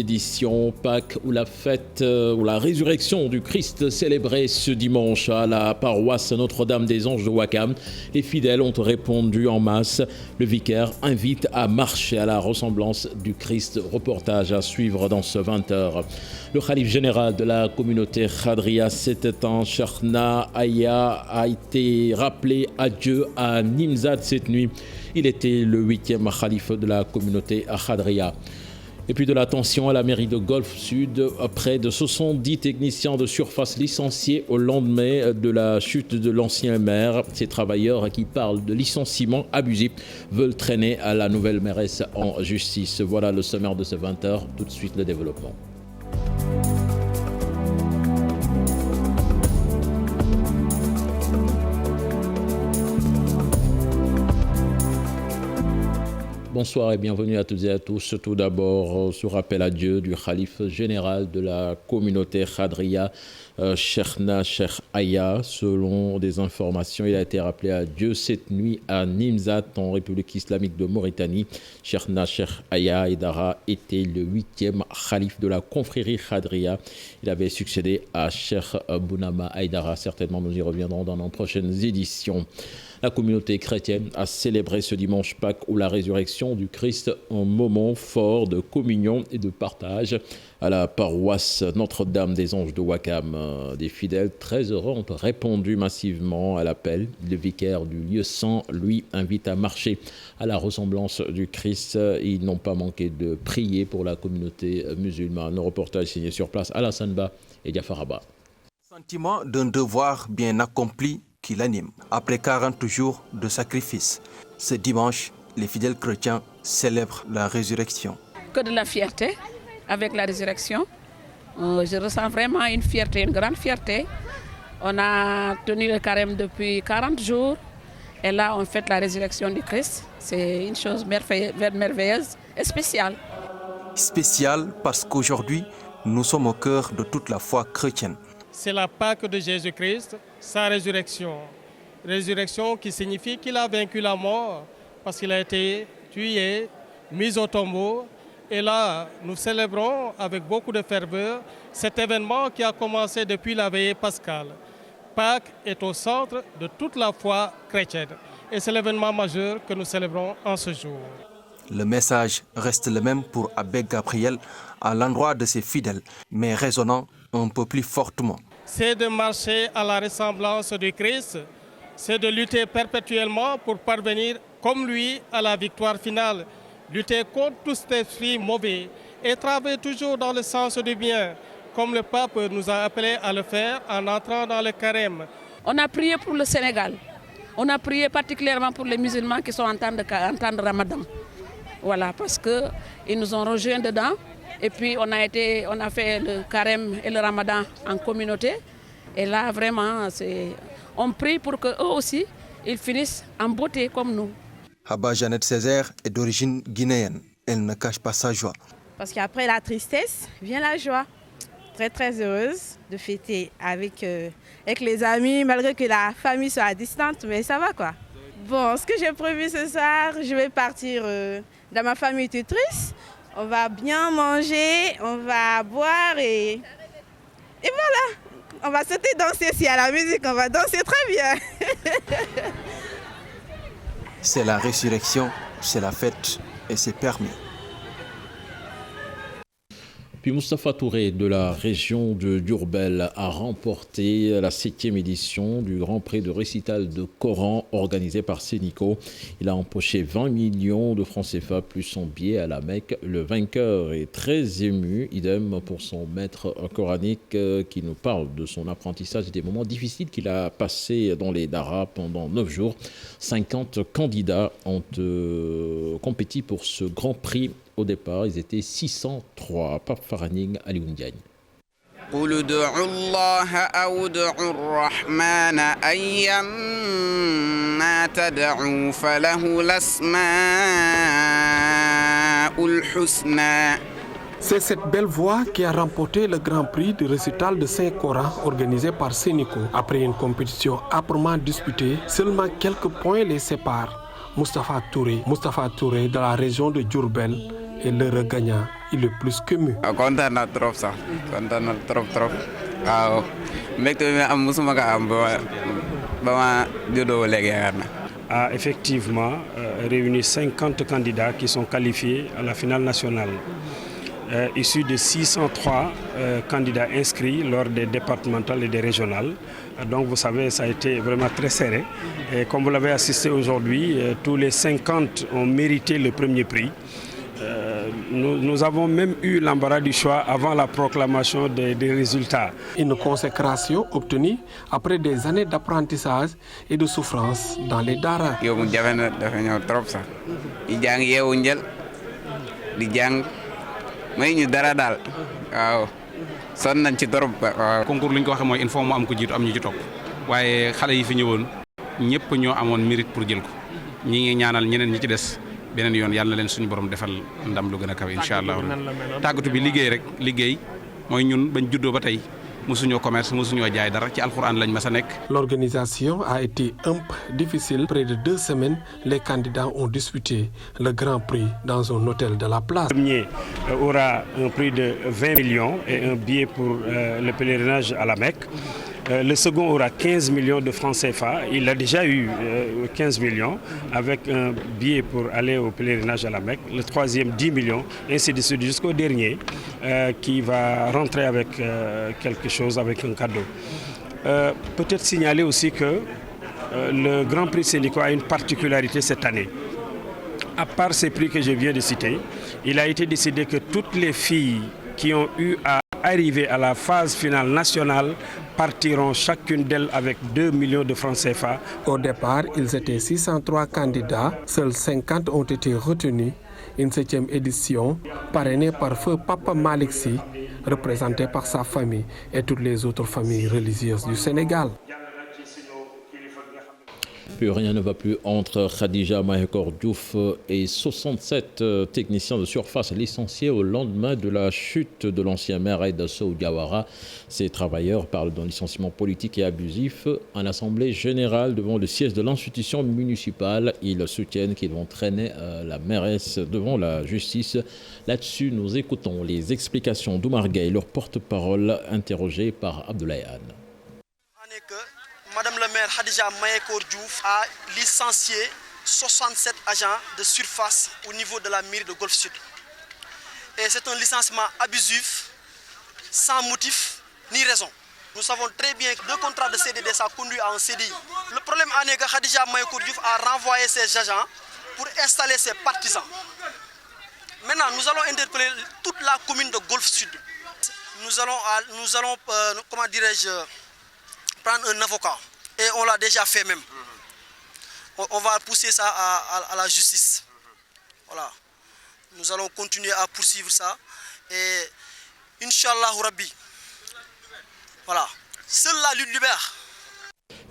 Édition Pâques ou la fête ou la résurrection du Christ célébrée ce dimanche à la paroisse Notre-Dame des Anges de Ouakam. Les fidèles ont répondu en masse. Le vicaire invite à marcher à la ressemblance du Christ. Reportage à suivre dans ce 20h. Le khalife général de la communauté Khadria, c'était en Cheikhna Aya, a été rappelé à Dieu à Nimzat cette nuit. Il était le 8e khalife de la communauté Khadria. Et puis de la tension à la mairie de Golfe Sud, près de 70 techniciens de surface licenciés au lendemain de la chute de l'ancien maire. Ces travailleurs qui parlent de licenciement abusif veulent traîner à la nouvelle mairesse en justice. Voilà le sommaire de ce 20h. Tout de suite le développement. Bonsoir et bienvenue à toutes et à tous. Tout d'abord, ce rappel à Dieu du khalife général de la communauté Khadria, Cheikhna Cheikh Aya. Selon des informations, il a été rappelé à Dieu cette nuit à Nimzat, en République islamique de Mauritanie. Cheikhna Cheikh Aya Aïdara était le 8e khalife de la confrérie Khadria. Il avait succédé à Cheikh Bounama Aïdara. Certainement, nous y reviendrons dans nos prochaines éditions. La communauté chrétienne a célébré ce dimanche Pâques ou la résurrection du Christ, un moment fort de communion et de partage à la paroisse Notre-Dame des Anges de Ouakam. Des fidèles très heureux ont répondu massivement à l'appel. Le vicaire du lieu saint, lui, invite à marcher à la ressemblance du Christ. Ils n'ont pas manqué de prier pour la communauté musulmane. Le reportage signé sur place Alassane Ba et Diafaraba. Sentiment d'un devoir bien accompli qui l'anime. Après 40 jours de sacrifice, ce dimanche, les fidèles chrétiens célèbrent la résurrection. Que de la fierté avec la résurrection. Je ressens vraiment une fierté, une grande fierté. On a tenu le carême depuis 40 jours et là on fête la résurrection du Christ. C'est une chose merveilleuse et spéciale. Spéciale parce qu'aujourd'hui, nous sommes au cœur de toute la foi chrétienne. C'est la Pâque de Jésus-Christ, sa résurrection. Résurrection qui signifie qu'il a vaincu la mort parce qu'il a été tué, mis au tombeau. Et là, nous célébrons avec beaucoup de ferveur cet événement qui a commencé depuis la veillée pascale. Pâques est au centre de toute la foi chrétienne. Et c'est l'événement majeur que nous célébrons en ce jour. Le message reste le même pour Abbé Gabriel à l'endroit de ses fidèles, mais résonnant un peu plus fortement. C'est de marcher à la ressemblance du Christ, c'est de lutter perpétuellement pour parvenir comme lui à la victoire finale, lutter contre tout cet esprit mauvais et travailler toujours dans le sens du bien, comme le pape nous a appelé à le faire en entrant dans le carême. On a prié pour le Sénégal, on a prié particulièrement pour les musulmans qui sont en temps de Ramadan. Voilà, parce qu'ils nous ont rejoints dedans. Et puis on a fait le carême et le ramadan en communauté. Et là vraiment, on prie pour qu'eux aussi, ils finissent en beauté comme nous. Haba Jeannette Césaire est d'origine guinéenne. Elle ne cache pas sa joie. Parce qu'après la tristesse vient la joie. Très très heureuse de fêter avec les amis, malgré que la famille soit distante, mais ça va quoi. Bon, ce que j'ai prévu ce soir, je vais partir dans ma famille tutrice. On va bien manger, on va boire et voilà. On va sauter danser s'il y a la musique, on va danser très bien. C'est la résurrection, c'est la fête et c'est permis. Puis Moustapha Touré de la région de Diourbel a remporté la 7e édition du Grand Prix de récital de Coran organisé par Sénico. Il a empoché 20 millions de francs CFA plus son billet à la Mecque. Le vainqueur est très ému, idem pour son maître coranique qui nous parle de son apprentissage et des moments difficiles qu'il a passés dans les Daras pendant 9 jours. 50 candidats ont compéti pour ce Grand Prix. Au départ, ils étaient 603. Pape Faraning, Alioune Diagne. قل ادعوا الله أو ادعوا الرحمن أيما تدعوا فله الأسماء الحسنى. C'est cette belle voix qui a remporté le Grand Prix du récital de Saint-Coran organisé par Sénico. Après une compétition âprement disputée, seulement quelques points les séparent. Moustapha Touré de la région de Diourbel est l'heureux gagnant il est plus qu'ému. Kontaan naa trop sax kontaan naa trop waaw mbégte mi am musuma ko am ba ma juddoo léegi yaakaar naa. A effectivement réuni 50 candidats qui sont qualifiés à la finale nationale. Issus de 603 candidats inscrits lors des départementales et des régionales. Donc vous savez, ça a été vraiment très serré. Et comme vous l'avez assisté aujourd'hui, tous les 50 ont mérité le premier prix. Nous avons même eu l'embarras du choix avant la proclamation des résultats. Une consécration obtenue après des années d'apprentissage et de souffrance dans les daara. yow mu jafe na dafa ñëw trop sax di jàng yeewu njël di jàng may ñu dara daal waaw sonn nañ ci trop. concours li ñu ko waxee mooy il faut mu am ko jiitu am ñu ci topp waaye xale yi fi ñëwoon ñëpp ñoo amoon mérite pour jël ko ñi ngi ñaanal ñeneen ñi ci des. beneen yoon yàlla na leen suñu borom defal ndam lu gën a kawe incha allah. tàggatu bi liggéey rek liggéey mooy ñun bañ juddoo ba tey mosuñoo commerce mosuñoo jaay dara ci alxuraan lañ mas a nekk. L'organisation a été un peu difficile. Près de 2 semaines, les candidats ont disputé le Grand Prix dans un hôtel de la place. Le premier aura un prix de 20 millions et un billet pour le pèlerinage à la Mecque. Le second aura 15 millions de francs CFA. Il a déjà eu 15 millions avec un billet pour aller au pèlerinage à la Mecque. Le troisième, 10 millions, ainsi de suite jusqu'au dernier qui va rentrer avec quelque chose, avec un cadeau. Peut-être signaler aussi que le Grand Prix Sénico a une particularité cette année. À part ces prix que je viens de citer, il a été décidé que toutes les filles qui ont eu à arriver à la phase finale nationale partiront chacune d'elles avec 2 millions de francs CFA. Au départ, ils étaient 603 candidats, seuls 50 ont été retenus. Une 7e édition parrainée par feu Papa Malick Sy, représenté par sa famille et toutes les autres familles religieuses du Sénégal. Plus rien ne va plus entre Khadija Mahekor Diouf et 67 techniciens de surface licenciés au lendemain de la chute de l'ancien maire Aïda Sow Diawara. Ces travailleurs parlent d'un licenciement politique et abusif en assemblée générale devant le siège de l'institution municipale. Ils soutiennent qu'ils vont traîner la mairesse devant la justice. Là-dessus, nous écoutons les explications d'Oumar Gueye, leur porte-parole, interrogé par Abdoulaye Anne. Madame le maire Khadija Mahekor Diouf a licencié 67 agents de surface au niveau de la mairie de Golf Sud. Et c'est un licenciement abusif, sans motif ni raison. Nous savons très bien que 2 contrats de CDD, ça conduit à un CDI. Le problème est que Khadija Mahekor Diouf a renvoyé ses agents pour installer ses partisans. Maintenant, nous allons interpeller toute la commune de Golf Sud. Nous allons comment dirais-je, prendre un avocat. Et on l'a déjà fait même. On va pousser ça à la justice. Voilà. Nous allons continuer à poursuivre ça. Et Inch'Allah Rabbi. Voilà. Seule la lutte libère.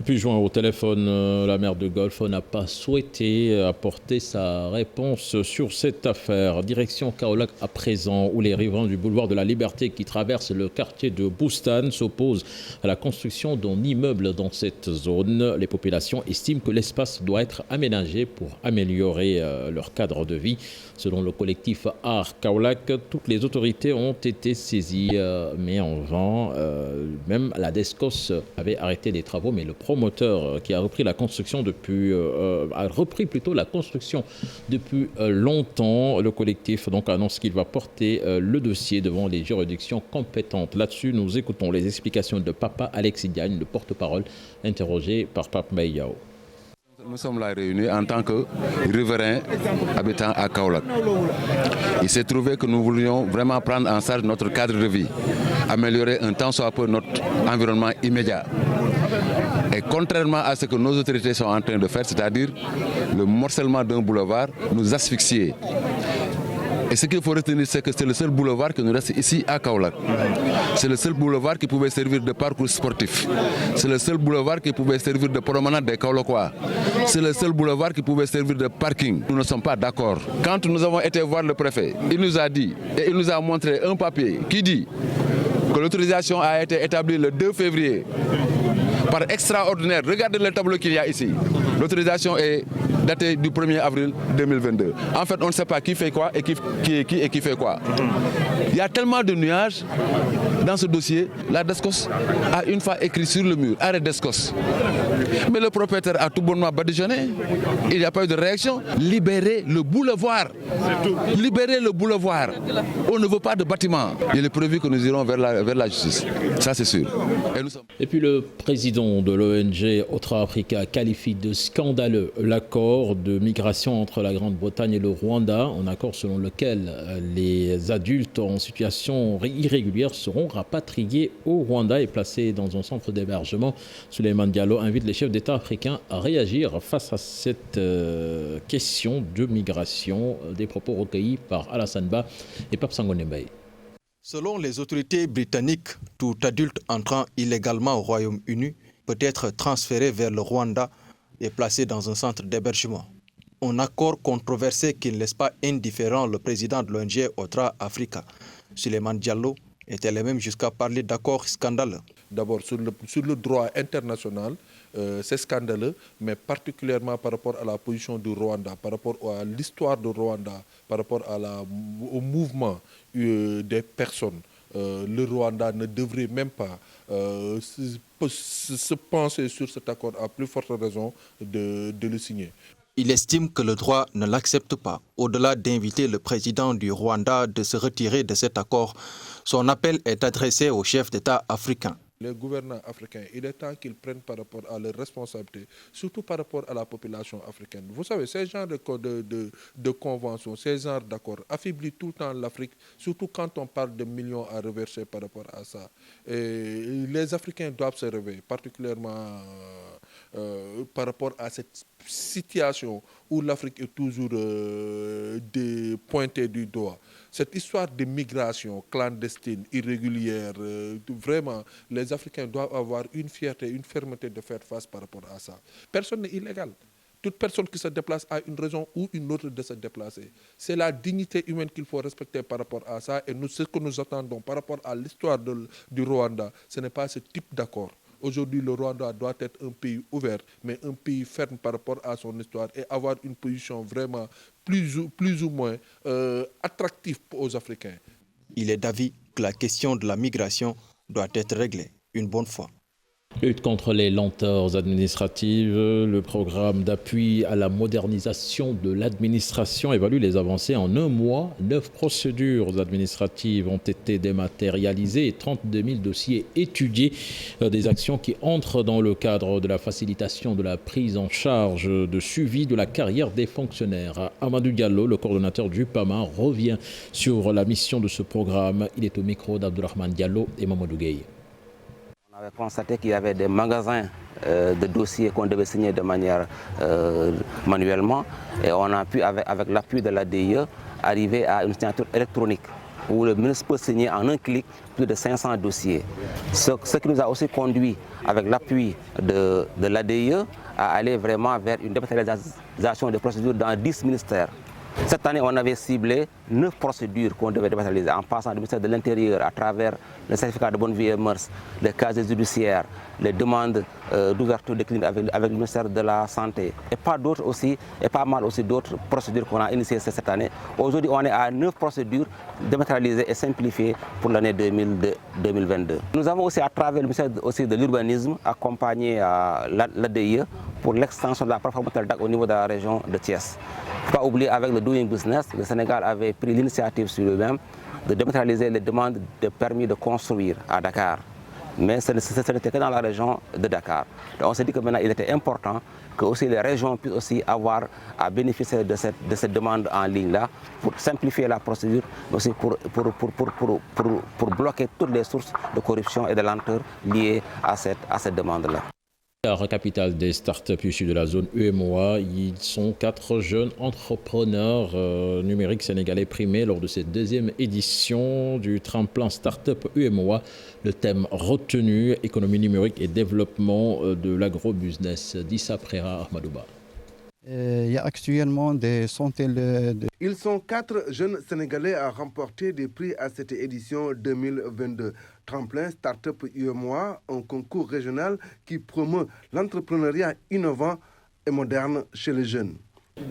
Puis joint au téléphone, la maire de Golf n'a pas souhaité apporter sa réponse sur cette affaire. Direction Kaolack à présent, où les riverains du boulevard de la Liberté qui traversent le quartier de Boustane s'opposent à la construction d'un immeuble dans cette zone. Les populations estiment que l'espace doit être aménagé pour améliorer leur cadre de vie. Selon le collectif Art Kaolack, toutes les autorités ont été saisies, mais en vain. Même la DESCOS avait arrêté les travaux, mais le promoteur qui a repris la construction depuis longtemps. Le collectif donc annonce qu'il va porter le dossier devant les juridictions compétentes. Là-dessus, nous écoutons les explications de Papa Alexis Diagne, le porte-parole, interrogé par Pape Mbaye. Nous sommes là réunis en tant que riverains habitants à Kaolack. Il s'est trouvé que nous voulions vraiment prendre en charge notre cadre de vie, améliorer un tant soit peu notre environnement immédiat. Et contrairement à ce que nos autorités sont en train de faire, c'est-à-dire le morcellement d'un boulevard, nous asphyxier. Et ce qu'il faut retenir, c'est que c'est le seul boulevard qui nous reste ici à Kaolack. C'est le seul boulevard qui pouvait servir de parcours sportif. C'est le seul boulevard qui pouvait servir de promenade des Kaolackois. C'est le seul boulevard qui pouvait servir de parking. Nous ne sommes pas d'accord. Quand nous avons été voir le préfet, il nous a dit, et il nous a montré un papier qui dit que l'autorisation a été établie le 2 février par extraordinaire. Regardez le tableau qu'il y a ici. L'autorisation est daté du 1er avril 2022. En fait, on ne sait pas qui fait quoi et qui fait quoi. Il y a tellement de nuages dans ce dossier. La DSCOS a une fois écrit sur le mur, arrêt DSCOS. Mais le propriétaire a tout bonnement badigeonné. Il n'y a pas eu de réaction. Libérez le boulevard. Libérez le boulevard. On ne veut pas de bâtiment. Il est prévu que nous irons vers la justice. Ça, c'est sûr. Et puis le président de l'ONG Otra Africa qualifie de scandaleux l'accord de migration entre la Grande-Bretagne et le Rwanda, un accord selon lequel les adultes en situation irrégulière seront rapatriés au Rwanda et placés dans un centre d'hébergement. Souleymane Diallo invite les chefs d'État africains à réagir face à cette question de migration. Des propos recueillis par Alassane Ba et Pape Sangone Mbaye. Selon les autorités britanniques, tout adulte entrant illégalement au Royaume-Uni peut être transféré vers le Rwanda et placé dans un centre d'hébergement. Un accord controversé qui ne laisse pas indifférent le président de l'ONG Otra Africa. Souleymane Diallo est allé même jusqu'à parler d'accord scandaleux. D'abord, sur le droit international, c'est scandaleux, mais particulièrement par rapport à la position du Rwanda, par rapport à l'histoire du Rwanda, par rapport au mouvement des personnes. Le Rwanda ne devrait même pas se pencher sur cet accord, à plus forte raison de le signer. Il estime que le droit ne l'accepte pas. Au-delà d'inviter le président du Rwanda de se retirer de cet accord, son appel est adressé aux chefs d'État africains. Les gouvernants africains, il est temps qu'ils prennent par rapport à leurs responsabilités, surtout par rapport à la population africaine. Vous savez, ces genres de conventions, ces genres d'accords affaiblissent tout le temps l'Afrique, surtout quand on parle de millions à reverser par rapport à ça. Et les Africains doivent se réveiller, particulièrement par rapport à cette situation où l'Afrique est toujours pointée du doigt. Cette histoire de migration clandestine, irrégulière, vraiment, les Africains doivent avoir une fierté, une fermeté de faire face par rapport à ça. Personne n'est illégal. Toute personne qui se déplace a une raison ou une autre de se déplacer. C'est la dignité humaine qu'il faut respecter par rapport à ça. Et ce que nous attendons par rapport à l'histoire du Rwanda, ce n'est pas ce type d'accord. Aujourd'hui, le Rwanda doit être un pays ouvert, mais un pays ferme par rapport à son histoire et avoir une position vraiment plus ou moins attractive aux Africains. Il est d'avis que la question de la migration doit être réglée une bonne fois. Lutte contre les lenteurs administratives, le programme d'appui à la modernisation de l'administration évalue les avancées en un mois. 9 procédures administratives ont été dématérialisées et 32 000 dossiers étudiés. Des actions qui entrent dans le cadre de la facilitation de la prise en charge de suivi de la carrière des fonctionnaires. Amadou Diallo, le coordonnateur du PAMA, revient sur la mission de ce programme. Il est au micro d'Abdourahmane Diallo et Mamadou Gueye. On avait constaté qu'il y avait des magasins de dossiers qu'on devait signer de manière manuellement et on a pu, avec l'appui de la DIE, arriver à une signature électronique où le ministre peut signer en un clic plus de 500 dossiers. Ce qui nous a aussi conduit, avec l'appui de la DIE, à aller vraiment vers une dématérialisation des procédures dans 10 ministères. Cette année, on avait ciblé 9 procédures qu'on devait dématérialiser en passant du ministère de l'Intérieur à travers le certificat de bonne vie et mœurs, les casiers judiciaires, les demandes d'ouverture de cliniques avec le ministère de la Santé et pas mal aussi d'autres procédures qu'on a initiées cette année. Aujourd'hui, on est à 9 procédures dématérialisées et simplifiées pour l'année 2022. Nous avons aussi, à travers le ministère de l'Urbanisme, accompagné l'ADIE pour l'extension de la plateforme Teldac au niveau de la région de Thiès. Il ne faut pas oublier, avec le Doing Business, le Sénégal avait pris l'initiative sur lui-même de dématérialiser les demandes de permis de construire à Dakar. Mais ce n'était que dans la région de Dakar. Donc on s'est dit que maintenant il était important que aussi les régions puissent aussi avoir à bénéficier de cette demande en ligne-là pour simplifier la procédure, mais aussi pour bloquer toutes les sources de corruption et de lenteur liées à cette demande-là. La capitale des startups issues de la zone UEMOA, ils sont 4 jeunes entrepreneurs numériques sénégalais primés lors de cette deuxième édition du tremplin Startup UEMOA. Le thème retenu, économie numérique et développement de l'agrobusiness. Dissa Prera Ahmadouba. Il y a actuellement des centaines de... Ils sont 4 jeunes Sénégalais à remporter des prix à cette édition 2022. Tremplin Startup UEMOA, un concours régional qui promeut l'entrepreneuriat innovant et moderne chez les jeunes.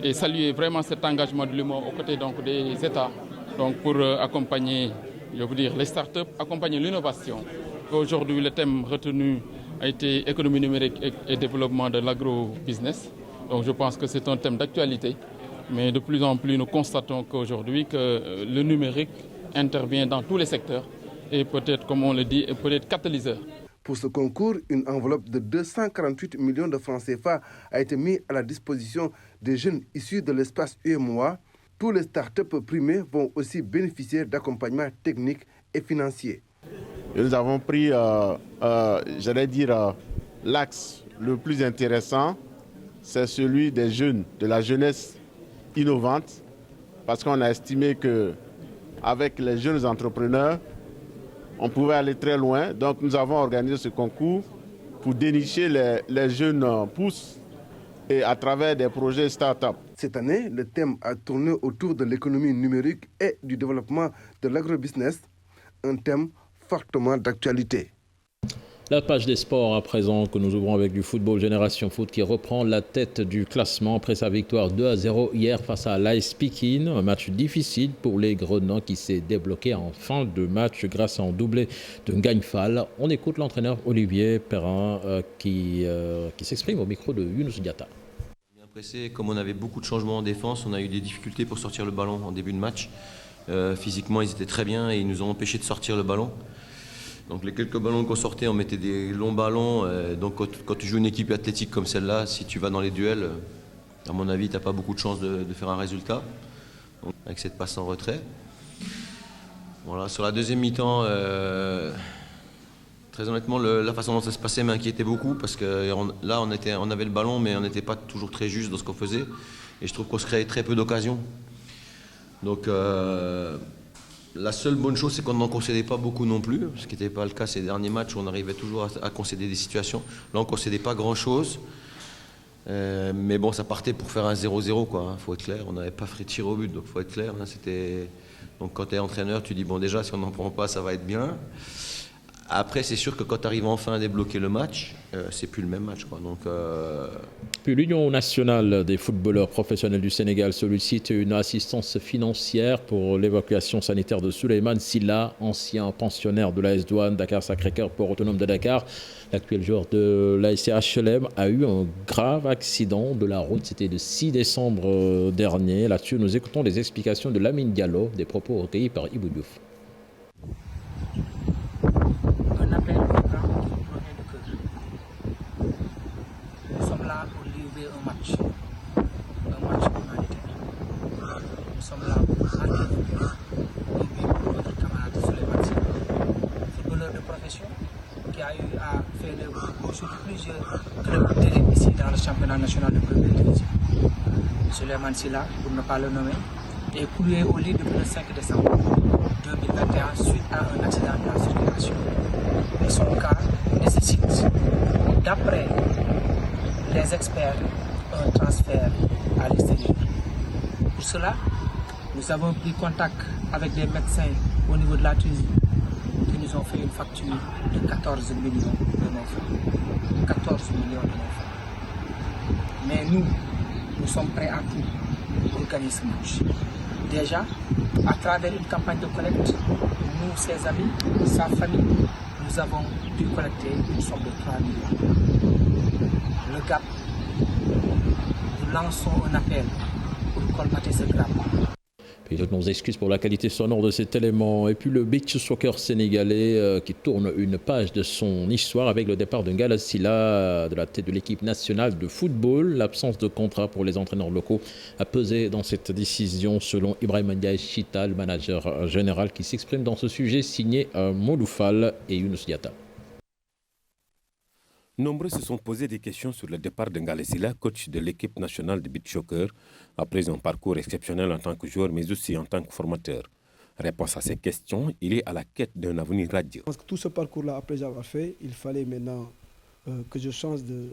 Et saluer vraiment cet engagement de l'UEMOA aux côtés donc, des États donc, pour accompagner, je veux dire, les startups, accompagner l'innovation. Aujourd'hui, le thème retenu a été économie numérique et développement de l'agro-business. Donc je pense que c'est un thème d'actualité. Mais de plus en plus, nous constatons qu'aujourd'hui, que le numérique intervient dans tous les secteurs et peut-être, comme on le dit, peut-être catalyseur. Pour ce concours, une enveloppe de 248 millions de francs CFA a été mise à la disposition des jeunes issus de l'espace UEMOA. Tous les startups primés vont aussi bénéficier d'accompagnement technique et financier. Nous avons pris, j'allais dire, l'axe le plus intéressant, c'est celui des jeunes, de la jeunesse innovante, parce qu'on a estimé qu'avec les jeunes entrepreneurs, on pouvait aller très loin. Donc nous avons organisé ce concours pour dénicher les jeunes pousses et à travers des projets start-up. Cette année, le thème a tourné autour de l'économie numérique et du développement de l'agrobusiness, un thème fortement d'actualité. La page des sports à présent que nous ouvrons avec du football Génération Foot qui reprend la tête du classement après sa victoire 2-0 hier face à l'AS Pikine. Un match difficile pour les Grenats qui s'est débloqué en fin de match grâce à un doublé de Ngagne Fall. On écoute l'entraîneur Olivier Perrin qui s'exprime au micro de Younous Diatta. Bien pressé, comme on avait beaucoup de changements en défense, on a eu des difficultés pour sortir le ballon en début de match. Physiquement, ils étaient très bien et ils nous ont empêchés de sortir le ballon. Donc les quelques ballons qu'on sortait, on mettait des longs ballons. Donc quand tu joues une équipe athlétique comme celle-là, si tu vas dans les duels, à mon avis, tu n'as pas beaucoup de chances de faire un résultat. Donc, avec cette passe en retrait. Voilà, sur la deuxième mi-temps, très honnêtement, la façon dont ça se passait m'inquiétait beaucoup parce que là, on avait le ballon, mais on n'était pas toujours très juste dans ce qu'on faisait. Et je trouve qu'on se créait très peu d'occasions. Donc la seule bonne chose, c'est qu'on n'en concédait pas beaucoup non plus, ce qui n'était pas le cas ces derniers matchs où on arrivait toujours à concéder des situations. Là, on ne concédait pas grand-chose. Mais bon, ça partait pour faire un 0-0, quoi. Faut être clair, on n'avait pas fait de tir au but, donc il faut être clair. Donc quand tu es entraîneur, tu dis, bon déjà, si on n'en prend pas, ça va être bien. Après, c'est sûr que quand tu arrives enfin à débloquer le match, c'est plus le même match, quoi. Donc, Puis l'Union nationale des footballeurs professionnels du Sénégal sollicite une assistance financière pour l'évacuation sanitaire de Souleymane Sylla, ancien pensionnaire de l'AS Douanes Dakar-Sacré-Cœur, port autonome de Dakar. L'actuel joueur de l'ASC HLM a eu un grave accident de la route. C'était le 6 décembre dernier. Là-dessus, nous écoutons les explications de Lamine Diallo, des propos recueillis par Ibou Diouf. Un appel vibrant qui provient du cœur. Nous sommes là pour livrer un match humanitaire. Nous sommes là pour marquer un but pour notre camarade Souleymane Sylla, footballeur de profession qui a eu à faire le cours sur plusieurs clubs d'élite ici dans le championnat national de première division. Souleymane Sylla, pour ne pas le nommer, est coulé au lit depuis le 5 décembre 2021 suite à un accident de la circulation. Et son cas nécessite, d'après les experts, un transfert à l'extérieur. Pour cela, nous avons pris contact avec des médecins au niveau de la Tunisie qui nous ont fait une facture de 14 millions de nos francs. 14 millions de nos francs. Mais nous sommes prêts à tout pour gagner ce match. Déjà, à travers une campagne de collecte, nous, ses amis, sa famille, nous avons pu collecter une somme de 3 millions. Le GAP, nous lançons un appel pour colmater ce gap. Puis toutes nos excuses pour la qualité sonore de cet élément. Et puis le beach soccer sénégalais qui tourne une page de son histoire avec le départ de Ngalla Sylla de la tête de l'équipe nationale de football. L'absence de contrat pour les entraîneurs locaux a pesé dans cette décision selon Ibrahima Ndiaye Chita, le manager général qui s'exprime dans ce sujet, signé Modou Fall et Younous Diatta. Nombreux se sont posés des questions sur le départ de Ngalla Sylla, coach de l'équipe nationale de beach soccer, après un parcours exceptionnel en tant que joueur, mais aussi en tant que formateur. Réponse à ces questions, il est à la quête d'un avenir radieux. Parce que tout ce parcours-là, après avoir fait, il fallait maintenant que je change de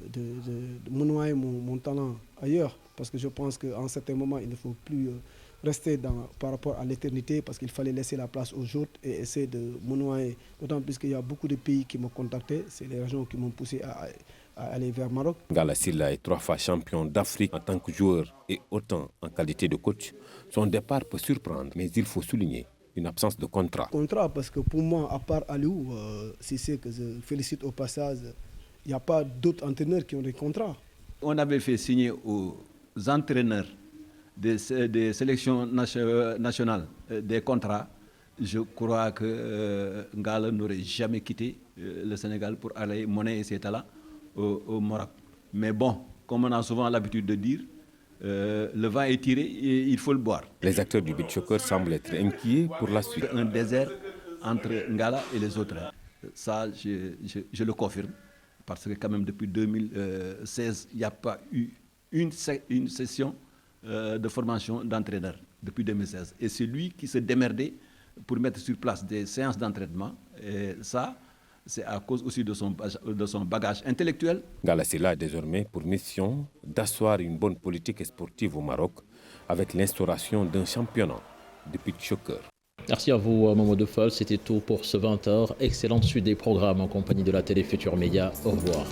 noyer mon talent ailleurs. Parce que je pense qu'en certains moments, il ne faut plus rester par rapport à l'éternité, parce qu'il fallait laisser la place aux autres et essayer de me noyer. D'autant plus qu'il y a beaucoup de pays qui m'ont contacté, c'est les régions qui m'ont poussé à aller vers Maroc. Ngala Sylla est 3 fois champion d'Afrique en tant que joueur et autant en qualité de coach. Son départ peut surprendre, mais il faut souligner une absence de contrat. Contrat, parce que pour moi, à part Aliou, c'est ce que je félicite au passage, il n'y a pas d'autres entraîneurs qui ont des contrats. On avait fait signer aux entraîneurs des sélections nationales des contrats. Je crois que Ngala n'aurait jamais quitté le Sénégal pour aller monnayer ses talents au Maroc. Mais bon, comme on a souvent l'habitude de dire, le vent est tiré et il faut le boire. Les acteurs du beach soccer semblent être inquiets pour la suite. Un désert entre Ngala et les autres. Ça, je le confirme. Parce que quand même depuis 2016, il n'y a pas eu une session de formation d'entraîneur depuis 2016. Et c'est lui qui se démerdait pour mettre sur place des séances d'entraînement. Et ça, c'est à cause aussi de son bagage intellectuel. Ngala Sylla a désormais pour mission d'asseoir une bonne politique sportive au Maroc avec l'instauration d'un championnat de beach soccer. Merci à vous, Mamadou Fall. C'était tout pour ce 20h. Excellente suite des programmes en compagnie de la télé Futur Média. Au revoir.